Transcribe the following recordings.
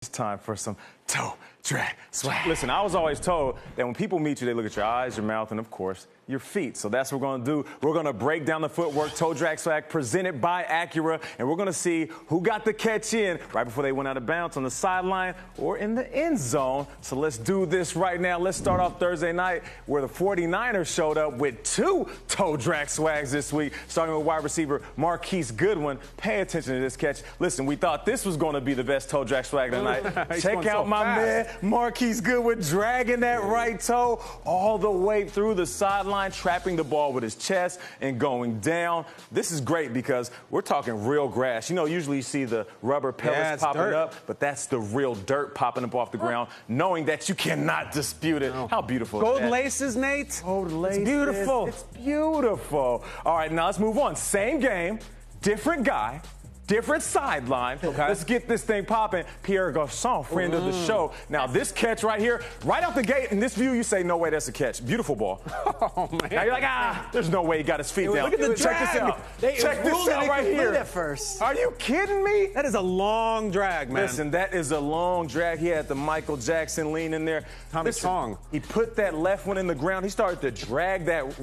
It's time for some toe drag swag. Listen, I was always told that when people meet you, they look at your eyes, your mouth, and of course, your feet. So that's what we're going to do. We're going to break down the footwork, toe drag swag, presented by Acura, and we're going to see who got the catch in right before they went out of bounds on the sideline or in the end zone. So let's do this right now. Let's start off Thursday night where the 49ers showed up with two toe drag swags this week, starting with wide receiver Marquise Goodwin. Pay attention to this catch. Listen, we thought this was going to be the best toe drag swag tonight. Check out my man Marquise Goodwin dragging that right toe all the way through the sideline, trapping the ball with his chest and going down. This is great because we're talking real grass. You know, usually you see the rubber pellets popping up, but that's the real dirt popping up off the ground, knowing that you cannot dispute it. How beautiful Gold is that? laces, Nate. Gold laces. It's beautiful. It's beautiful. All right, now let's move on. Same game, different guy. Different sideline. Okay. Let's get this thing popping. Pierre Garcon, friend of the show. Now, this catch right here, right out the gate, in this view, you say, no way, that's a catch. Beautiful ball. Oh, man. Now you're like, there's no way he got his feet down. Look at the Check this out. Check this out right here. At first. Are you kidding me? That is a long drag, man. Listen, that is a long drag. He had the Michael Jackson lean in there. Tommy Song. He put that left one in the ground. He started to drag that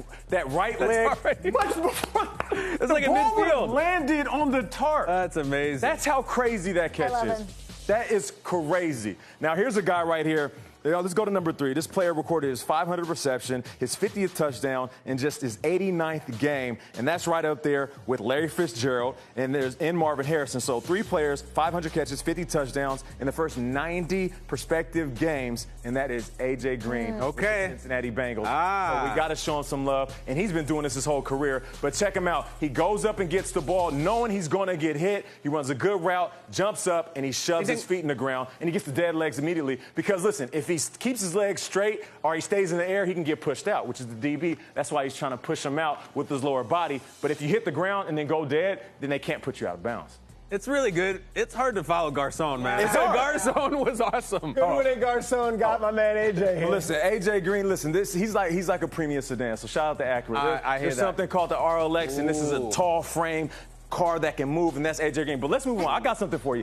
right leg. Much before it's like a midfield. Landed on the tarp. That's amazing. That's how crazy that catch is. That is crazy. Now, here's a guy right here. Let's go to number 3. This player recorded his 500th reception, his 50th touchdown in just his 89th game, and that's right up there with Larry Fitzgerald and Marvin Harrison. So 3 players, 500 catches, 50 touchdowns in the first 90 prospective games, and that is A.J. Green, okay, Cincinnati Bengals. So we got to show him some love, and he's been doing this his whole career. But check him out. He goes up and gets the ball, knowing he's going to get hit. He runs a good route, jumps up, and he shoves his feet in the ground, and he gets the dead legs immediately. Because listen, if he keeps his legs straight or he stays in the air, he can get pushed out, which is the DB. That's why he's trying to push him out with his lower body. But if you hit the ground and then go dead, then they can't put you out of bounds. It's really good. It's hard to follow Garcon, man. Garcon was awesome. Goodwin and Garcon got my man AJ here. Well, listen, AJ Green, listen, he's like a premium sedan. So shout out to Acura. There's something called the RLX, and this is a tall frame car that can move, and that's AJ Green. But let's move on. I got something for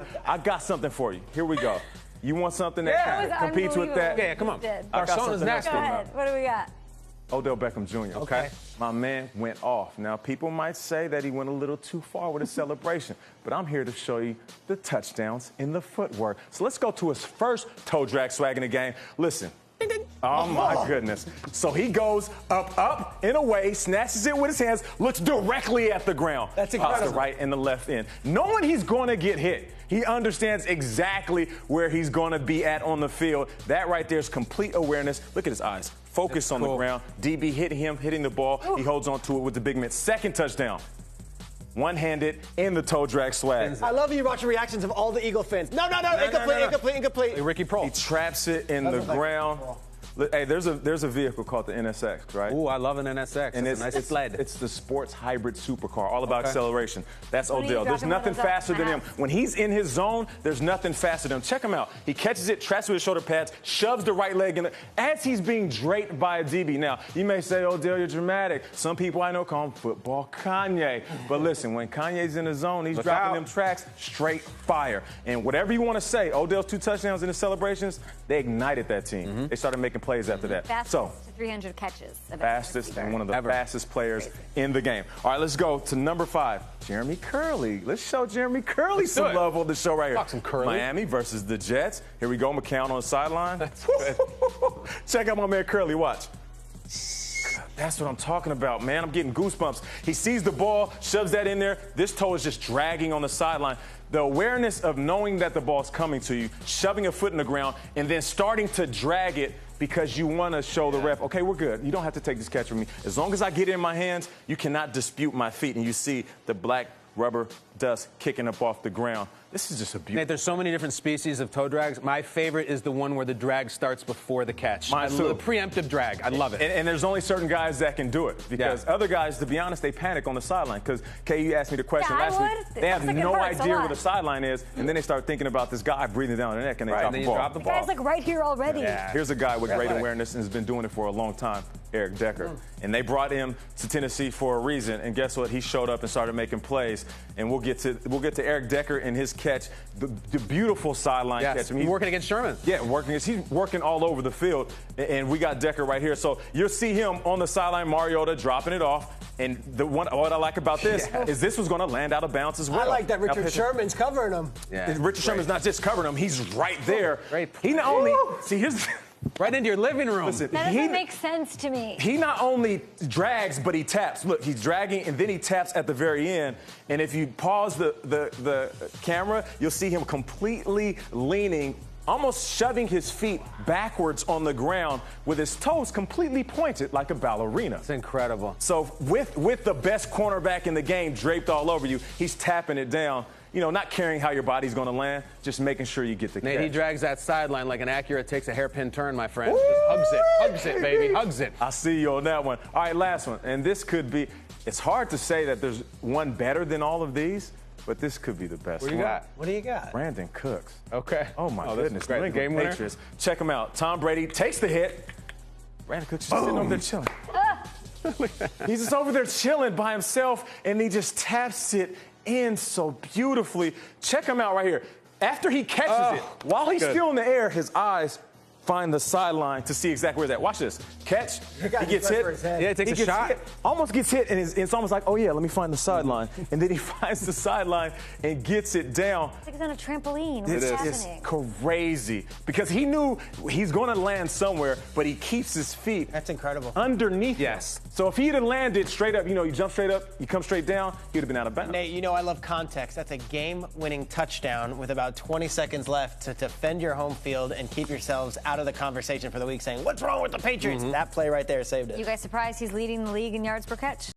you. Here we go. You want something that competes with that? Yeah, come on. Garcon is nasty. Go ahead. What do we got? Odell Beckham Jr. Okay. My man went off. Now, people might say that he went a little too far with his celebration, but I'm here to show you the touchdowns in the footwork. So let's go to his first toe drag swag in the game. Listen. Ding, ding. Oh, my goodness. So he goes up, and away, snatches it with his hands, looks directly at the ground. That's incredible. The right and the left end. Knowing he's going to get hit, he understands exactly where he's going to be at on the field. That right there is complete awareness. Look at his eyes. Focus on the ground. DB hitting the ball. He holds on to it with the big man. Second touchdown. One-handed in the toe drag swag. I love you watching reactions of all the Eagle fans. No, incomplete. Ricky Prohl. He traps it in the ground. Hey, there's a vehicle called the NSX, right? Ooh, I love an NSX. And it's a nice sled. It's the sports hybrid supercar, all about acceleration. That's Odell. There's nothing faster than him. When he's in his zone, there's nothing faster than him. Check him out. He catches it, traps with his shoulder pads, shoves the right leg in as he's being draped by a DB. Now, you may say, Odell, you're dramatic. Some people I know call him football Kanye. But listen, when Kanye's in the zone, he's dropping them tracks straight fire. And whatever you want to say, Odell's 2 touchdowns in the celebrations, they ignited that team. They started making plays after that. Fastest to 300 catches. Fastest and one of the fastest players in the game. All right, let's go to number 5, Jeremy Kerley. Let's show Jeremy Kerley some love on the show right here. Talk some Kerley. Miami versus the Jets. Here we go, McCown on the sideline. That's good. Check out my man Kerley, watch. That's what I'm talking about, man. I'm getting goosebumps. He sees the ball, shoves that in there. This toe is just dragging on the sideline. The awareness of knowing that the ball's coming to you, shoving a foot in the ground, and then starting to drag it because you want to show the ref, okay, we're good. You don't have to take this catch from me. As long as I get it in my hands, you cannot dispute my feet. And you see the black rubber dust kicking up off the ground. This is just a beautiful. Nate, there's so many different species of toe drags. My favorite is the one where the drag starts before the catch. Mine too. The preemptive drag. I love it. And there's only certain guys that can do it because other guys, to be honest, they panic on the sideline. Because, Kay, you asked me the question last week. They have no idea where the sideline is, and then they start thinking about this guy breathing down their neck, and they drop the ball. The guy's like right here already. Here's a guy with great awareness and has been doing it for a long time. Eric Decker. And they brought him to Tennessee for a reason. And guess what? He showed up and started making plays. And we'll get to Eric Decker and his catch, the beautiful sideline catch. He's working against Sherman. Yeah, he's working all over the field. And we got Decker right here. So you'll see him on the sideline, Mariota dropping it off. And what I like about this is this was going to land out of bounds as well. I like that Richard Sherman's covering him. Yeah. Richard Sherman's not just covering him, he's right there. He not only here's right into your living room. Listen, that doesn't make sense to me. He not only drags, but he taps. Look, he's dragging, and then he taps at the very end. And if you pause the camera, you'll see him completely leaning, almost shoving his feet backwards on the ground with his toes completely pointed like a ballerina. It's incredible. So with the best cornerback in the game draped all over you, he's tapping it down. You know, not caring how your body's going to land, just making sure you get the catch. Nate, he drags that sideline like an Acura takes a hairpin turn, my friend. Just hugs it, baby, hugs it. I see you on that one. All right, last one. And this could be, it's hard to say that there's one better than all of these, but this could be the best one. What do you got? What do you got? Brandin Cooks. Okay. Oh, my this goodness. is great. The Game winner. Patriots. Check him out. Tom Brady takes the hit. Brandin Cooks is just sitting over there chilling. He's just over there chilling by himself, and he just taps it in so beautifully. Check him out right here. After he catches it, while he's still in the air, his eyes find the sideline to see exactly where it's at. Watch this. Catch. He gets hit. Yeah, he takes a shot. Almost gets hit, and it's almost like, oh, yeah, let me find the sideline. And then he finds the sideline and gets it down. It's like he's on a trampoline. What's happening? It's crazy. Because he knew he's going to land somewhere, but he keeps his feet underneath him. So if he had landed straight up, you jump straight up, you come straight down, he'd have been out of bounds. Nate, I love context. That's a game-winning touchdown with about 20 seconds left to defend your home field and keep yourselves out of the conversation for the week saying, what's wrong with the Patriots? That play right there saved it. You guys surprised he's leading the league in yards per catch?